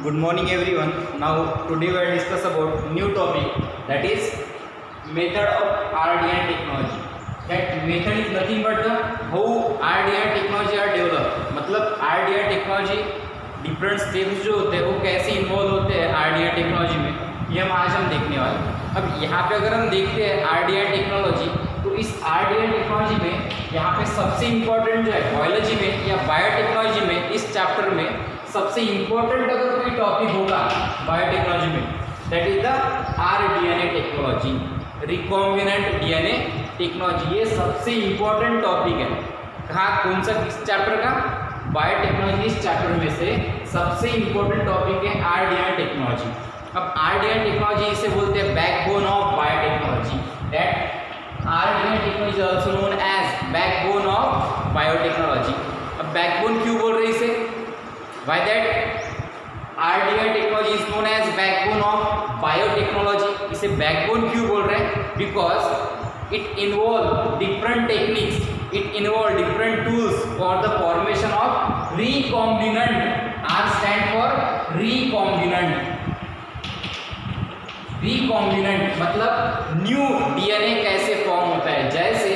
Good morning everyone. Now today we will discuss about new topic, that is method of RDN technology. That method is nothing but the how RDN technology are developed. मतलब RDN technology different steps जो होते हैं वो कैसे involve होते हैं RDN technology में, ये हम देखने वाले हैं। अब यहाँ पे अगर हम देखते हैं RDN टेक्नोलॉजी, तो इस RDN टेक्नोलॉजी में यहाँ पे सबसे इम्पोर्टेंट जो है बायोलॉजी में या बायोटेक्नोलॉजी में, इस चैप्टर में सबसे इम्पोर्टेंट अगर कोई टॉपिक होगा बायोटेक्नोलॉजी में, that is the RDNA technology, recombinant DNA technology. ये सबसे इम्पोर्टेंट टॉपिक है। कहाँ, कौन सा, किस चैप्टर का? बायोटेक्नोलॉजी। इस चैप्टर में से सबसे इम्पोर्टेंट टॉपिक है RDN टेक्नोलॉजी। अब RDN टेक्नोलॉजी इसे बोलते हैं backbone of biotechnology. That RDN technology also known as backbone of biotechnology. अब बैकबोन क्यों बोल रहे इसे? Why that RDN technology is known as backbone of biotechnology? इसे backbone क्यों बोल रहे हैं? Because it involve different techniques, it involve different tools for the formation of recombinant. R stand for recombinant. recombinant मतलब न्यू डीएनए कैसे form होता है। जैसे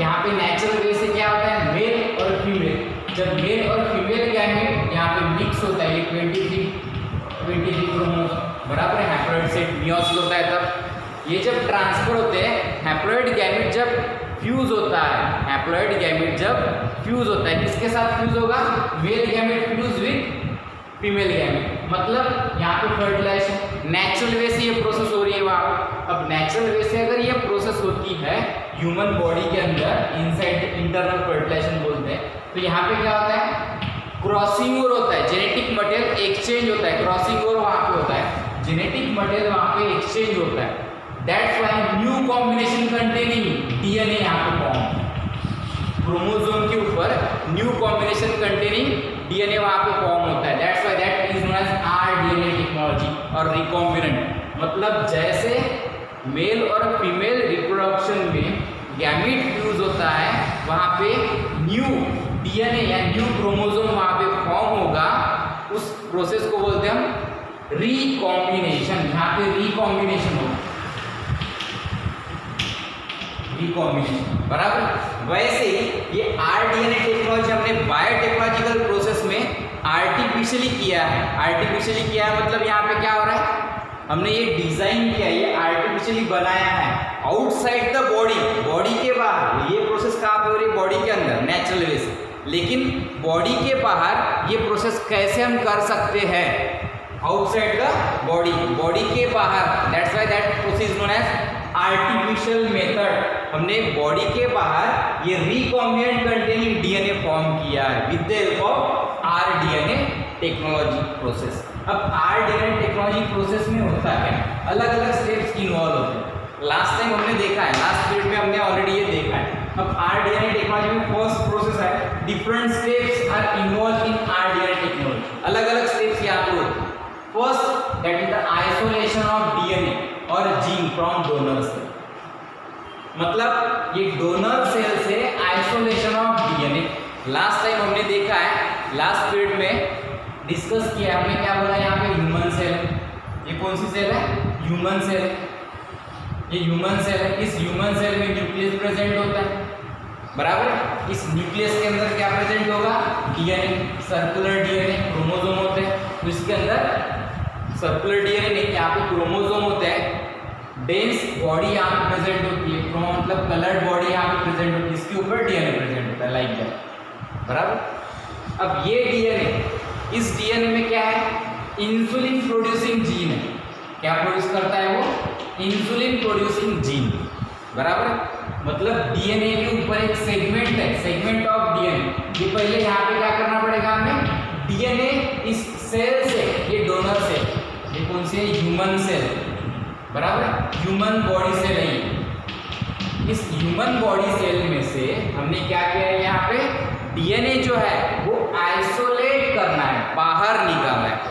यहाँ पे नेचुरल वे से क्या होता है, मेल और फीमेल, जब मेल और फीमेल गैमेट यहाँ पे मिक्स होता है, ये 23 क्रोमोसोम बराबर है, हैप्लॉइड सेट मियोसिस होता है, तब ये जब ट्रांसफर होते हैं, हैप्लॉइड गैमेट जब फ्यूज होता है, हैप्लॉइड गैमेट जब फ्यूज होता है, किसके साथ फ्यूज होगा? Male gamete fuse with female gamete, मतलब यहाँ पे फर्टिलाइजेशन नेचुरल वे से ये प्रोसेस हो रही है वहाँ। अब नेचुरल वे से अगर ये प्रोसेस होती है ह्यूमन बॉडी के अंदर, इनसाइड इंटरनल फर्टिलाइजेशन बोलते हैं, तो यहाँ पे क्या होता है, क्रॉसिंग ओवर होता है, जेनेटिक मटेरियल एक्सचेंज होता है, क्रॉसिंग ओवर वहाँ पे होता है, जेनेटिक मटेरियल वहाँ पे एक्सचेंज होता है। That's why new combination containing DNA यहाँ पे फॉर्म, क्रोमोसोम के ऊपर न्यू कॉम्बिनेशन कंटेनिंग डीएनए वहाँ पे फॉर्म होता है। That's why that is known as RDNA technology. और रिकॉम्बिनेंट मतलब जैसे मेल और फीमेल रिप्रोडक्शन में गैमीट फ्यूज होता है, वहाँ पे न्यू डीएनए या न्यू क्रोमोसोम वहाँ पे फॉर्म होगा, उस प्रोसेस को बोलते हैं हम रिकॉम्बिनेशन। यहाँ पे रिकॉम्बिनेशन होगा, रिकॉम्बिनेशन बराबर। वैसे ये RDNA टेक्नोलॉजी हमने बायोटेक्नोलॉजिकल प्रोसेस में आर्टिफिशियली किया है। आर्टिफिशियली किया है मतलब यहाँ पे क्या हो रहा है, हमने ये डिजाइन किया, ये आर्टिफिशियली बनाया है आउटसाइड द बॉडी, बॉडी के बाहर। ये प्रोसेस कहाँ पे हो रही है? बॉडी के अंदर नेचुरल वे से, लेकिन बॉडी के बाहर ये प्रोसेस कैसे हम कर सकते हैं? आउटसाइड द बॉडी, बॉडी के बाहर। That's why that process is known as artificial method. हमने बॉडी के बाहर ये रिकॉम्बिनेंट कंटेनिंग डीएनए फॉर्म किया है with the help of RDNA technology process. अब RDNA टेक्नोलॉजी प्रोसेस में होता है, अलग अलग स्टेप्स इन्वॉल्व होते हैं। लास्ट टाइम हमने देखा है, लास्ट पीरियड में हमने ऑलरेडी ये देखा है। अब RDNA टेक्नोलॉजी में फर्स्ट प्रोसेस है, different steps are involve in RDNA technology. अलग अलग स्टेप्स यहाँ पे होते हैं। First that is the isolation of DNA और जीन फ्रॉम डोनर सेल, मतलब ये डोनर सेल से isolation of DNA. Last time हमने देखा है, लास्ट पीरियड में डिस्कस किया हमने, क्या बोला यहाँ पे ह्यूमन सेल। ये कौन सी सेल है? Human cell. ये ह्यूमन सेल है, इस ह्यूमन सेल में न्यूक्लियस प्रेजेंट होता है बराबर। इस न्यूक्लियस के अंदर क्या प्रेजेंट होगा? डीएनए, सर्कुलर डीएनए, क्रोमोसोम होते हैं, तो इसके अंदर सर्कुलर डीएनए नहीं, यहाँ पे क्रोमोसोम होते हैं। डेंस बॉडी यहाँ पे प्रेजेंट होती है, क्रोम मतलब कलर्ड बॉडी यहाँ पे प्रेजेंट होती है, इसके ऊपर डीएनए प्रेजेंट होता है, लाइक दैट बराबर। अब ये डीएनए, इस डीएनए में क्या है? इंसुलिन प्रोड्यूसिंग जीन है। क्या प्रोड्यूस करता है वो? इंसुलिन प्रोड्यूसिंग जीन बराबर। मतलब डीएनए के ऊपर एक सेगमेंट है, सेगमेंट ऑफ डीएनए। ये पहले यहाँ पे क्या करना पड़ेगा हमें? डीएनए इस सेल से, ये डोनर सेल, ये कौन सी है? ह्यूमन सेल बराबर, ह्यूमन बॉडी सेल है। इस ह्यूमन बॉडी सेल में से हमने क्या किया है, यहाँ पे डीएनए जो है वो आइसोलेट करना है, बाहर निकालना है।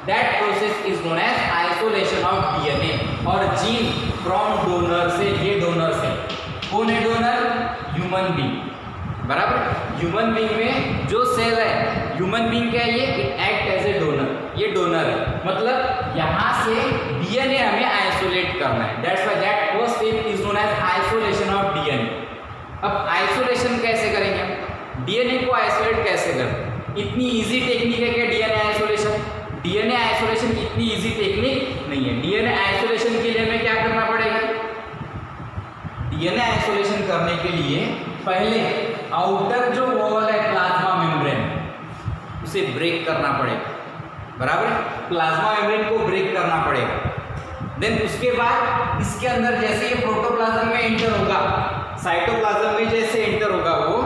That process is known as isolation of DNA और जीन फ्रॉम डोनर सेल। ये डोनर सेल कौन है? डोनर ह्यूमन बीइंग बराबर। ह्यूमन बीइंग में जो सेल है, ह्यूमन बीइंग क्या है? ये it act as a donor. ये डोनर है, मतलब यहाँ से डीएनए हमें आइसोलेट करना है। That's why that first step is known as isolation of DNA. अब आइसोलेशन कैसे करेंगे, डीएनए को आइसोलेट कैसे करते हैं? इतनी इजी टेक्निक है क्या डीएनए आइसोलेशन? डीएनए आइसोलेशन इतनी इजी टेक्निक नहीं है। डीएनए आइसोलेशन के लिए हमें क्या करना पड़ेगा? डीएनए आइसोलेशन करने के लिए पहले आउटर जो वॉल है प्लाज्मा मेम्ब्रेन, उसे ब्रेक करना पड़ेगा, बराबर? प्लाज्मा मेम्ब्रेन को ब्रेक करना पड़ेगा। देन उसके बाद इसके अंदर जैसे ये प्रोटोप्लाज्म में एंटर होगा, साइटोप्लाज्म में जैसे एंटर होगा वो,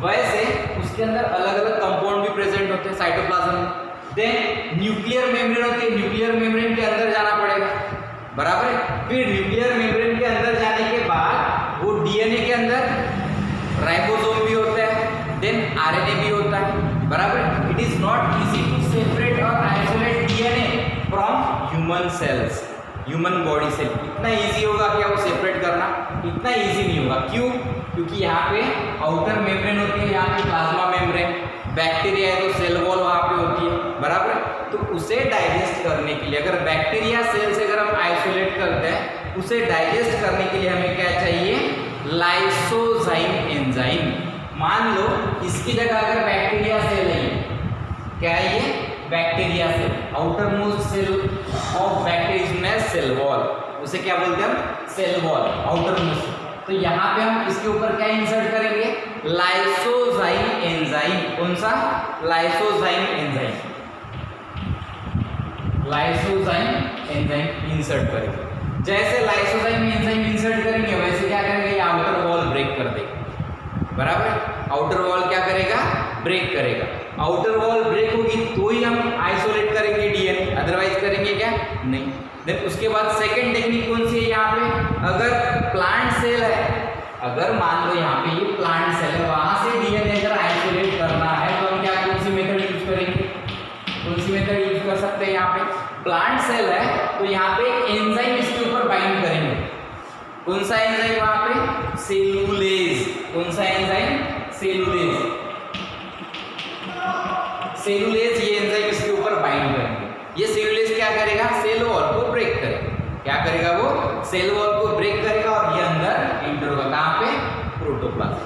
वैसे उसके अंदर अलग अलग कंपाउंड भी प्रेजेंट होते हैं साइटोप्लाज्म में। देन न्यूक्लियर मेम्ब्रेन होती है, न्यूक्लियर मेम्ब्रेन के अंदर जाना पड़ेगा, बराबर? फिर न्यूक्लियर मेम्ब्रेन के अंदर जाने के बाद वो डीएनए के अंदर राइबोसोम भी होता है, देन आरएनए भी होता है, बराबर? It is not easy to separate और isolate DNA from human cells, human body से। इतना इजी होगा क्या वो सेपरेट करना? इतना इजी नहीं होगा। क्यों? क्योंकि यहाँ पे आउटर मेम्ब्रेन होती है, यहाँ पे प्लाज्मा मेम्ब्रेन, बैक्टीरिया है तो सेल वॉल वहाँ पे होती है, बराबर? तो उसे डाइजेस्ट करने के लिए, अगर बैक्टीरिया सेल से अगर हम आइसोलेट करते हैं, उसे डाइजेस्ट करने के लिए हमें क्या चाहिए? Lysozyme enzyme. मान लो इसकी जगह अगर बैक्टीरिया सेल है, क्या है ये? Bacteria cell, outer most cell of bacteria is cell wall, उसे क्या बोलते हैं हम? Cell wall, outer most. तो यहाँ पे हम इसके ऊपर क्या इंसर्ट करेंगे? Lysozyme enzyme. कौन सा? Lysozyme enzyme, lysozyme enzyme insert करेंगे। जैसे लाइसोजाइम एंजाइम इंसर्ट करेंगे वैसे क्या करेंगे? ये आउटर वॉल ब्रेक कर देगा, बराबर? आउटर वॉल क्या करेगा? ब्रेक करेगा। आउटर वॉल ब्रेक होगी तो ही हम आइसोलेट करेंगे डीएनए, अदरवाइज करेंगे क्या? नहीं। देन उसके बाद सेकंड टेक्निक कौन सी है यहाँ पे? अगर प्लांट सेल है, अगर मान लो यहाँ पे ये प्लांट सेल है, वहां से डीएनए अगर आइसोलेट करना है तो हम क्या कौन सी मेथड यूज करेंगे? कौन सी मेथड यूज कर सकते हैं? यहाँ पे प्लांट सेल है तो यहाँ पे एंजाइम इसके ऊपर बाइंड करेंगे। कौन सा एंजाइम? वहां पे सेलुलेज। कौन सा एंजाइम? सेलुलेज। सेलुलेज ये एंजाइम इसके ऊपर बाइंड करेंगे। ये सेलुलेज क्या करेगा? सेल वॉल को ब्रेक करेगा। क्या करेगा वो? सेल वॉल को ब्रेक करेगा और ये अंदर एंटर होगा। कहाँ पे? प्रोटोप्लाज्म,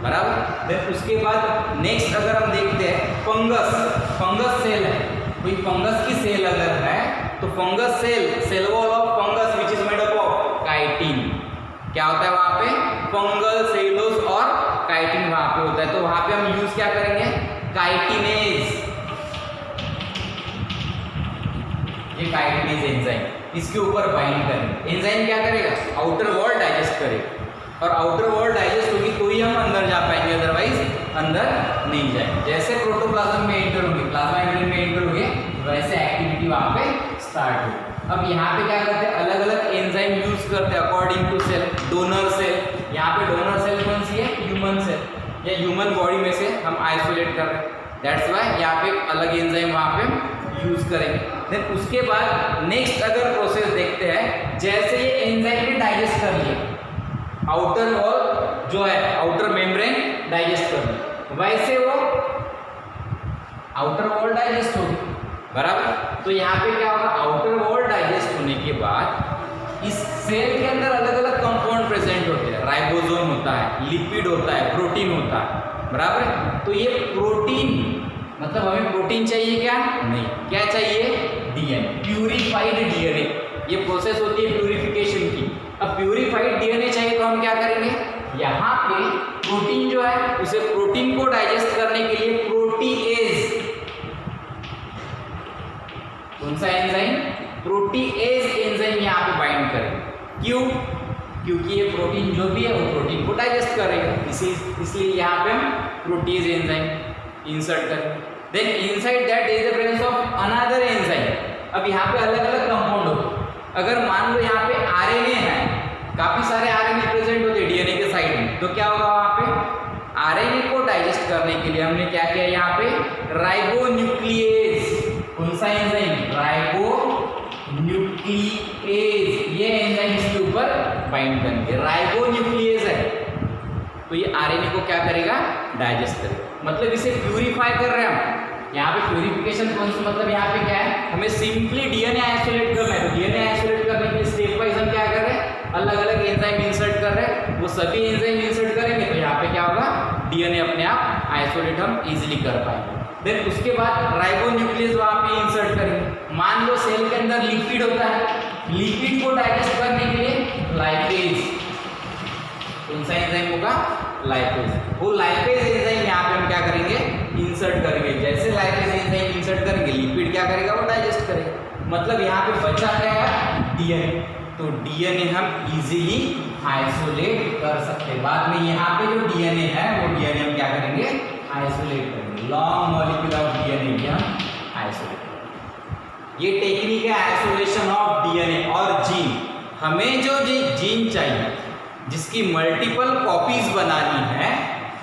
बराबर? देन उसके बाद नेक्स्ट अगर हम देखते हैं फंगस, फंगस सेल है, कोई फंगस की सेल अगर है तो fungus cell, cell wall of fungus which is made up of chitin. क्या होता है वहां पे? फंगल सेलुलोज और काइटिन वहां पे होता है। तो वहां पे हम यूज क्या करेंगे? काइटिनेज। ये काइटिनेज एंजाइम इसके ऊपर बाइंड करेंगे। एंजाइम क्या करेगा? आउटर वॉल डाइजेस्ट करेगा, और आउटर वॉल डाइजेस्ट होगी तो ही हम अंदर जा पाएंगे, अदरवाइज अंदर नहीं जाएंगे। जैसे प्रोटोप्लाज्म में एंटर होंगे, प्लाज्मा मेम्ब्रेन में एंटर होंगे, वैसे एक्टिविटी वहां पे स्टार्ट होगी। अब यहाँ पे क्या करते हैं? अलग अलग एंजाइम यूज करते हैं according to cell. Donor cell, यहाँ पे डोनर सेल कौन सी है? ह्यूमन सेल, या ह्यूमन बॉडी में से हम आइसोलेट कर रहे हैं, दैट्स वाई यहाँ पे अलग एंजाइम वहाँ पे यूज करेंगे। देन उसके बाद नेक्स्ट अगर प्रोसेस देखते हैं, जैसे ये एंजाइम ने डाइजेस्ट कर लिया, आउटर वॉल जो है, आउटर मेम्ब्रेन डाइजेस्ट कर लिया, वैसे वो आउटर वॉल डाइजेस्ट होगी, बराबर? तो यहाँ पे क्या होगा? आउटर वॉल डाइजेस्ट होने के बाद इस सेल के अंदर अलग अलग कंपाउंड प्रेजेंट होते हैं। राइबोसोम होता है, लिपिड होता है, प्रोटीन होता है, बराबर? तो ये प्रोटीन, मतलब हमें प्रोटीन चाहिए क्या? नहीं। क्या चाहिए? DNA, purified DNA. ये प्रोसेस होती है प्यूरिफिकेशन की। अब प्यूरिफाइड डीएनए चाहिए तो हम क्या करेंगे? यहाँ पे प्रोटीन जो है उसे, प्रोटीन को डाइजेस्ट करने के लिए प्रोटीएज, कौन सा एंजाइम? प्रोटीएज एंजाइम यहाँ पे बाइंड करेंगे। क्यों? क्योंकि ये प्रोटीन जो भी है वो प्रोटीन को डाइजेस्ट करेगा, इसलिए यहाँ पे हम प्रोटीएज एंजाइम इंसर्ट करेंगे। Then inside that is the presence of another enzyme. अब यहाँ पे अलग अलग कंपाउंड होते, अगर मान लो यहाँ पे आरएनए है, काफी सारे आरएनए प्रेजेंट होते हैं डीएनए के साइड में, तो क्या होगा वहाँ पे? आरएनए को डाइजेस्ट करने के लिए हमने क्या किया? यहाँ पे राइबोन्यूक्लिएज। कौन सा एंजाइम? राइबोन्यूक्लिएज। ये एंजाइम इसके ऊपर बाइंड करेंगे। राइबोन्यूक्लिएज है तो ये आरएनए को क्या करेगा? डाइजेस्ट करेगा। मतलब इसे प्यूरिफाई कर रहे हैं हम, यहाँ पे प्यूरिफिकेशन प्रोसेस मतलब यहाँ पे क्या है, हमें सिंपली डीएनए आइसोलेट करना है। तो डीएनए आइसोलेट करने के लिए स्टेप वाइज हम क्या कर रहे हैं, अलग अलग एंजाइम इंसर्ट कर रहे हैं। वो सभी एंजाइम इंसर्ट करेंगे तो यहाँ पे क्या होगा, डीएनए अपने आप आइसोलेट हम इजीली कर पाएंगे। देन उसके बाद राइबोन्यूक्लियस वहाँ पे इंसर्ट करेंगे। मान लो सेल के अंदर लिपिड होता है, लिपिड को डाइजेस्ट करने के लिए लाइपेज, कौन सा एंजाइम होगा, लाइपेज। वो लाइपेज एंजाइम यहाँ पे हम क्या करेंगे, इंसर्ट करेंगे। जैसे लाइपेज एंजाइम इंसर्ट करेंगे, लिपिड क्या करेगा, वो डाइजेस्ट करेगा। मतलब यहाँ पे बचा क्या है, डीएनए। तो डीएनए हम इजीली आइसोलेट कर सकते हैं। बाद में यहाँ पे जो डीएनए है वो डीएनए हम क्या करेंगे, आइसोलेट करेंगे। लॉन्ग मॉलिक्यूल ऑफ डीएनए भी हम आइसोलेट करेंगे। ये टेक्निक है आइसोलेशन ऑफ डीएनए। और जीन, हमें जो जीन चाहिए जिसकी मल्टीपल कॉपीज बनानी है,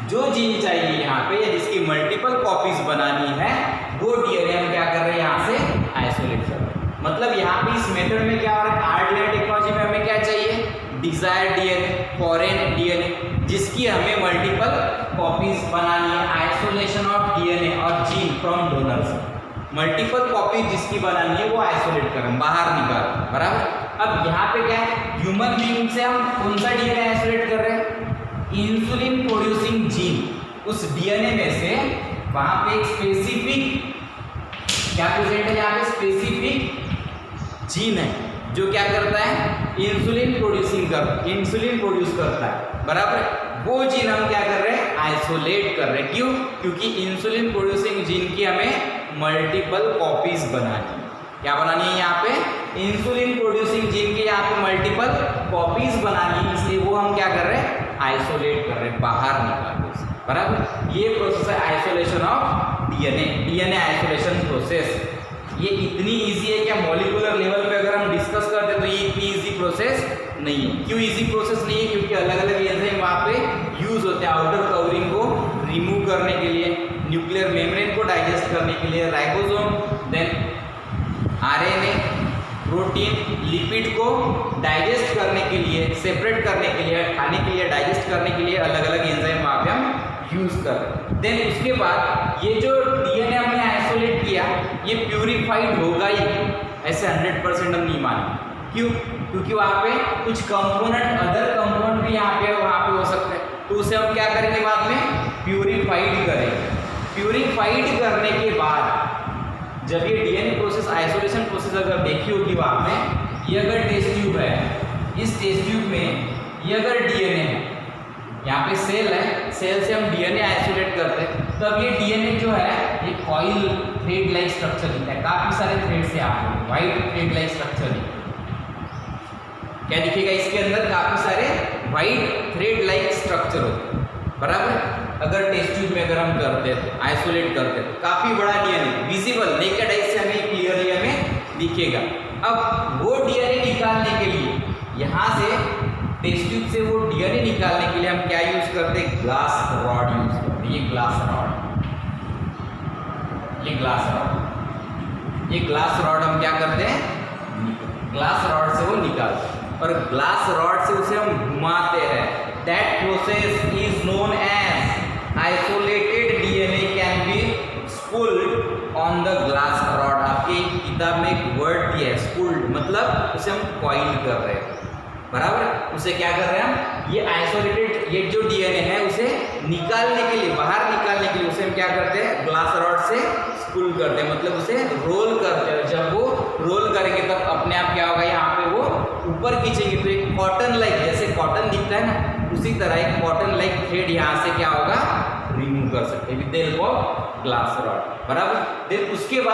जो जीन चाहिए यहाँ पे या जिसकी मल्टीपल कॉपीज बनानी है, वो डीएनए हम क्या कर रहे हैं, यहाँ से आइसोलेट कर रहे हैं। मतलब यहाँ पे इस मेथड में क्या हो रहा है, RNA टेक्नोलॉजी में हमें क्या चाहिए, डिजायर्ड डीएनए, फॉरेन डीएनए, जिसकी हमें मल्टीपल कॉपीज बनानी है। आइसोलेशन ऑफ डीएनए और gene from donors, multiple copy जिसकी बनानी है वो आइसोलेट करें, बाहर निकाल, बराबर। अब यहाँ पे क्या है, ह्यूमन बीइंग से हम कौन सा डीएनए आइसोलेट कर रहे हैं, इंसुलिन प्रोड्यूसिंग जीन। उस डीएनए में से वहां पे एक स्पेसिफिक क्या प्रेजेंट है, यहाँ पे स्पेसिफिक जीन है जो क्या करता है, इंसुलिन प्रोड्यूस करता है, बराबर। वो जीन हम क्या कर रहे हैं, आइसोलेट कर रहे हैं। क्यों, क्योंकि इंसुलिन प्रोड्यूसिंग जीन की हमें मल्टीपल कॉपीज बनानी है। क्या बनानी है, यहाँ पे इंसुलिन प्रोड्यूसिंग जीन की यहाँ पे मल्टीपल कॉपीज बनानी है, इसलिए वो हम क्या कर रहे हैं, आइसोलेट कर रहे हैं, बाहर निकाल रहे हैं, बराबर। ये प्रोसेस है isolation of DNA isolation process. ये इतनी इजी है कि मॉलिक्यूलर लेवल पे अगर हम डिस्कस करते हैं तो ये इतनी इजी प्रोसेस नहीं है। क्यों इजी प्रोसेस नहीं है, क्योंकि अलग अलग एंजाइम वहाँ पे यूज होते हैं। आउटर कवरिंग को रिमूव करने के लिए, न्यूक्लियर मेम्ब्रेन को डाइजेस्ट करने के लिए ribosome, then RNA, protein, lipid को डाइजेस्ट करने के लिए, सेपरेट करने के लिए, खाने के लिए, डाइजेस्ट करने के लिए अलग अलग एंजाइम वहाँ पे हम यूज कर रहे हैं। देन उसके बाद ये जो डीएनए हमने आइसोलेट किया, ये प्यूरिफाइड होगा ही, ऐसे 100% हम नहीं मानेंगे। क्यों, क्योंकि वहाँ पे कुछ कंपोनेंट, अदर कंपोनेंट भी यहाँ पे हो सकते हैं, तो उसे हम क्या करेंगे, बाद में प्यूरिफाइड करेंगे। प्यूरिफाइड करने के बाद जब ये डीएनए प्रोसेस, आइसोलेशन प्रोसेस अगर देखी होगी वहाँ में, ये अगर टेस्ट ट्यूब है, इस टेस्ट ट्यूब में ये अगर डीएनए है, यहाँ पे सेल है, सेल से हम डीएनए आइसोलेट करते हैं, तो अब ये डीएनए जो है ये कॉइल थ्रेड लाइक स्ट्रक्चर दिखता है। काफी सारे थ्रेड से आपको व्हाइट थ्रेड लाइक स्ट्रक्चर दिखता है। क्या दिखेगा इसके अंदर, काफी सारे व्हाइट थ्रेड लाइक स्ट्रक्चर होते हैं, बराबर। अगर टेस्ट ट्यूब में अगर हम करते हैं, काफी बड़ा डीएनए विजिबल नेकेड आई से हमें क्लियरली हमें दिखेगा। अब वो डीएनए निकालने के लिए, यहाँ से टेस्ट ट्यूब से वो डीएनए निकालने के लिए हम क्या यूज करते हैं, ग्लास रॉड यूज करते हैं। ये ग्लास रॉड हम क्या करते हैं, ग्लास रॉड से वो निकालते हैं, और ग्लास रॉड से उसे हम घुमाते हैं। That process is known as isolated DNA can be spooled on the glass rod. आपके किताब में एक वर्ड दिया है, स्पूल्ड, मतलब उसे हम कॉइल कर रहे हैं, बराबर। उसे क्या कर रहे हैं हम, ये आइसोलेटेड ये जो डीएनए है उसे निकालने के लिए, बाहर निकालने के लिए उसे हम क्या करते हैं, ग्लास रॉड से स्पूल करते हैं, मतलब उसे रोल करते हैं। जब वो रोल करेंगे तब अपने आप क्या होगा, यहाँ पे वो ऊपर खींचेंगे तो एक कॉटन लाइक, जैसे कॉटन दिखता है ना, उसी तरह एक कॉटन लाइक थ्रेड यहाँ से क्या होगा, रिमूव कर सकते हैं with the help of glass rod, बराबर। देन उसके बाद